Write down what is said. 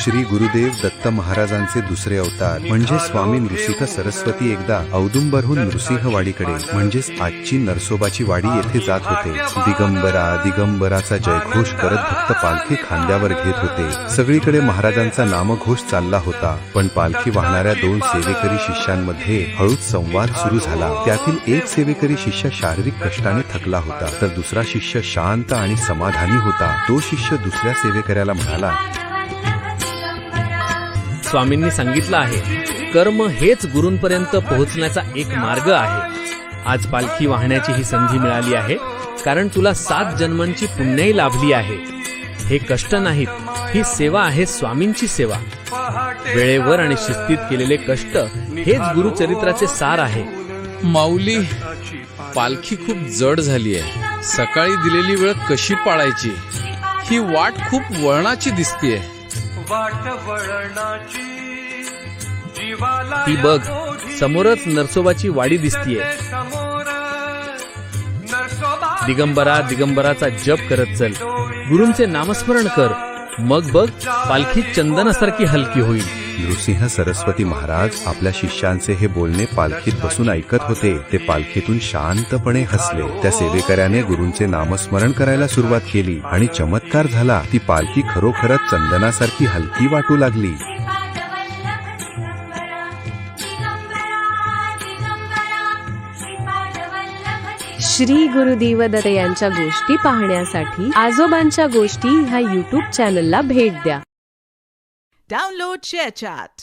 श्री गुरुदेव दत्त महाराजांचे दुसरे अवतार म्हणजे स्वामी नृसिंह सरस्वती एकदा औदुंबरहून नृसिंहवाडीकडे म्हणजेच आजची नरसोबाची वाडी येथे जात होते। दिगंबरा दिगंबराचा जयघोष करत भक्त पालखी खांद्यावर घेत होते। सगळीकडे महाराजांचा नामघोष चालला होता, पण पालखी वाहणाऱ्या दोन सेवेकरी शिष्यांमध्ये हळूच संवाद सुरू झाला। त्यातील एक सेवेकरी शिष्य शारीरिक कष्टाने थकला होता, तर दुसरा शिष्य शांत आणि समाधानी होता। तो शिष्य दुसऱ्या सेवेकऱ्याला म्हणाला, स्वामींनी सांगितलं आहे, कर्म हेच गुरूंपर्यंत पोहोचण्याचा एक मार्ग आहे। आज पालखी वाहण्याची ही संधी मिळाली आहे, कारण तुला 7 जन्मांची पुण्याई लाभली आहे। हे कष्ट नाहीत, ही सेवा आहे, स्वामींची सेवा। वेळेवर आणि शिस्तीत केलेले कष्ट हेच गुरुचरित्राचे सार आहे। माऊली, पालखी खूप जड झाली आहे। सकाळी दिलेली वेळ कशी पाळायची? ही वाट खूप वळणाची दिसतेय। ती बघ, समोरच नरसोबाची वाडी दिसतीये। दिगंबरा दिगंबराचा जप करत चल, गुरूंचे नामस्मरण कर, मग बघ पालखी चंदनासारखी हलकी होईल। नृसिंह सरस्वती महाराज आपल्या शिष्यांचे हे बोलणे पालखीत बसून ऐकत होते। ते पालखीतून शांतपणे हसले। त्या सेवेकऱ्याने गुरूंचे नामस्मरण करायला सुरुवात केली आणि चमत्कार झाला। ती पालखी खरोखरच चंदनासारखी हलकी वाटू लागली। श्री गुरुदेव दत्त यांच्या गोष्टी पाहण्यासाठी आजोबांच्या गोष्टी ह्या YouTube चॅनलला भेट द्या। Download ShareChat.